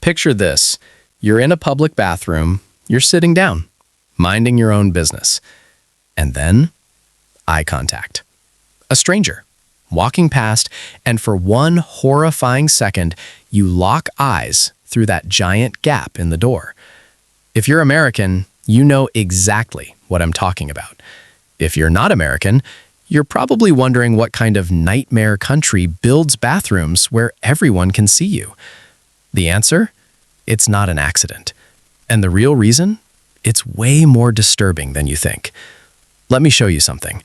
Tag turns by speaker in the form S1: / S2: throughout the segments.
S1: Picture this. You're in a public bathroom, you're sitting down, minding your own business. And then, eye contact. A stranger, walking past, and for one horrifying second, you lock eyes through that giant gap in the door. If you're American, you know exactly what I'm talking about. If you're not American, you're probably wondering what kind of nightmare country builds bathrooms where everyone can see you. The answer? It's not an accident. And the real reason? It's way more disturbing than you think. Let me show you something.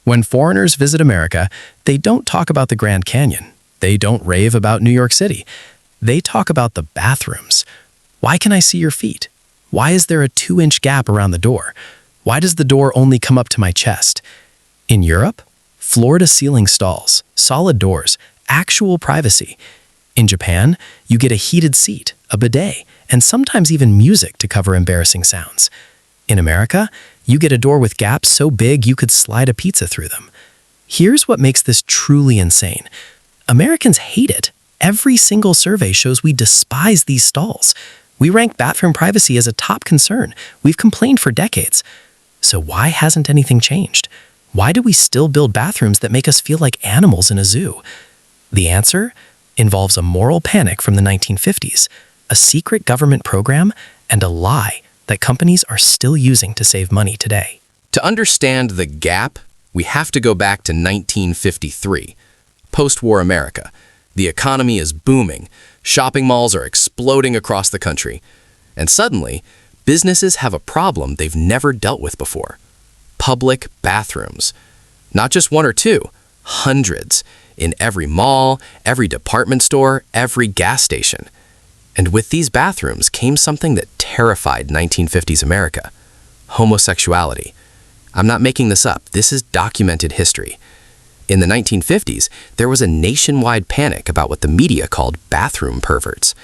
S1: When foreigners visit America, they don't talk about the Grand Canyon. They don't rave about New York City. They talk about the bathrooms. Why can I see your feet? Why is there a 2-inch gap around the door? Why does the door only come up to my chest? In Europe, floor-to-ceiling stalls, solid doors, actual privacy. In Japan, you get a heated seat, a bidet, and sometimes even music to cover embarrassing sounds. In America, you get a door with gaps so big you could slide a pizza through them. Here's what makes this truly insane. Americans hate it. Every single survey shows we despise these stalls. We rank bathroom privacy as a top concern. We've complained for decades. So why hasn't anything changed? Why do we still build bathrooms that make us feel like animals in a zoo? The answer involves a moral panic from the 1950s, a secret government program, and a lie that companies are still using to save money today.
S2: To understand the gap, we have to go back to 1953, post-war America. The economy is booming, shopping malls are exploding across the country, and suddenly, businesses have a problem they've never dealt with before. Public bathrooms. Not just one or two, hundreds, in every mall, every department store, every gas station. And with these bathrooms came something that terrified 1950s America: homosexuality. I'm not making this up, this is documented history. In the 1950s, there was a nationwide panic about what the media called bathroom perverts.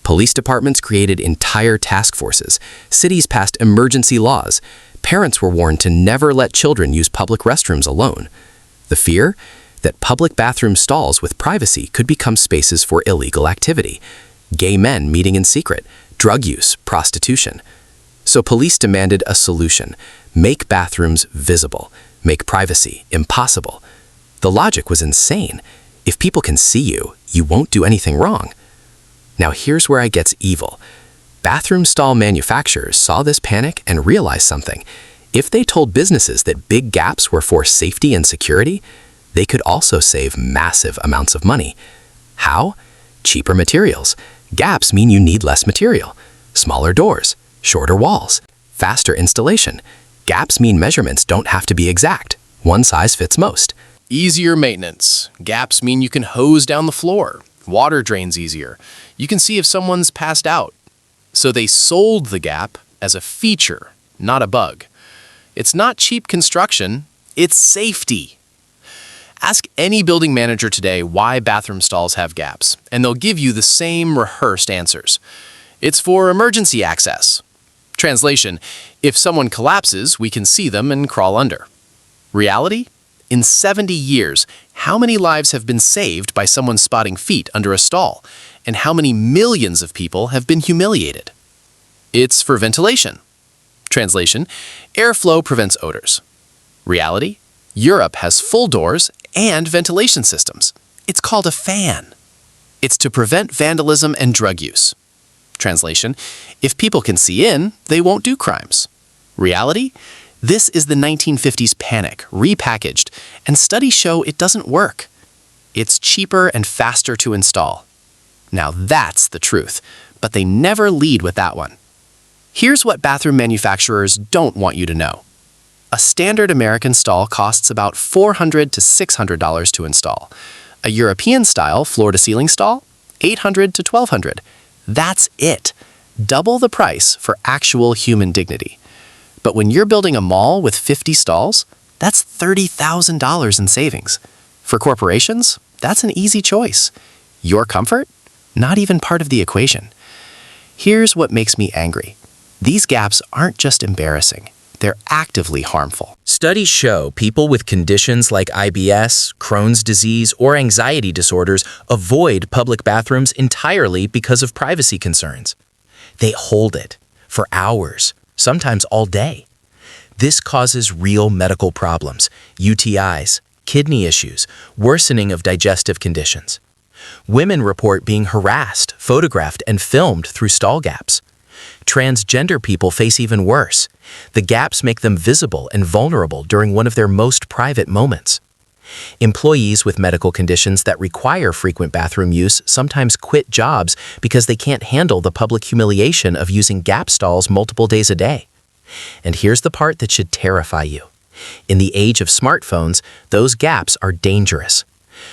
S2: Police departments created entire task forces, cities passed emergency laws, parents were warned to never let children use public restrooms alone. The fear? That public bathroom stalls with privacy could become spaces for illegal activity. Gay men meeting in secret, drug use, prostitution. So police demanded a solution: make bathrooms visible, make privacy impossible. The logic was insane. If people can see you, you won't do anything wrong. Now here's where it gets evil. Bathroom stall manufacturers saw this panic and realized something. If they told businesses that big gaps were for safety and security, they could also save massive amounts of money. How? Cheaper materials. Gaps mean you need less material. Smaller doors, shorter walls, faster installation. Gaps mean measurements don't have to be exact. One size fits most.
S1: Easier maintenance. Gaps mean you can hose down the floor. Water drains easier. You can see if someone's passed out. So they sold the gap as a feature, not a bug. It's not cheap construction, it's safety. Ask any building manager today why bathroom stalls have gaps, and they'll give you the same rehearsed answers. It's for emergency access. Translation: if someone collapses, we can see them and crawl under. Reality? In 70 years, how many lives have been saved by someone spotting feet under a stall? And how many millions of people have been humiliated? It's for ventilation. Translation: airflow prevents odors. Reality? Europe has full doors and ventilation systems. It's called a fan. It's to prevent vandalism and drug use. Translation: if people can see in, they won't do crimes. Reality? This is the 1950s panic, repackaged, and studies show it doesn't work. It's cheaper and faster to install. Now that's the truth, but they never lead with that one. Here's what bathroom manufacturers don't want you to know. A standard American stall costs about $400 to $600 to install. A European-style floor-to-ceiling stall? $800 to $1,200. That's it. Double the price for actual human dignity. But when you're building a mall with 50 stalls, that's $30,000 in savings. For corporations, that's an easy choice. Your comfort? Not even part of the equation. Here's what makes me angry. These gaps aren't just embarrassing. they're actively harmful.
S2: Studies show people with conditions like IBS, Crohn's disease, or anxiety disorders avoid public bathrooms entirely because of privacy concerns. They hold it for hours, sometimes all day. This causes real medical problems, UTIs, kidney issues, worsening of digestive conditions. Women report being harassed, photographed, and filmed through stall gaps. Transgender people face even worse. The gaps make them visible and vulnerable during one of their most private moments. Employees with medical conditions that require frequent bathroom use sometimes quit jobs because they can't handle the public humiliation of using gap stalls multiple days a day. And here's the part that should terrify you. In the age of smartphones, those gaps are dangerous.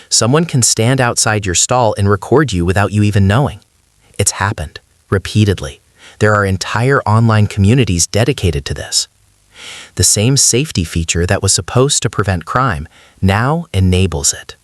S2: Someone can stand outside your stall and record you without you even knowing. It's happened, repeatedly. There are entire online communities dedicated to this. The same safety feature that was supposed to prevent crime now enables it.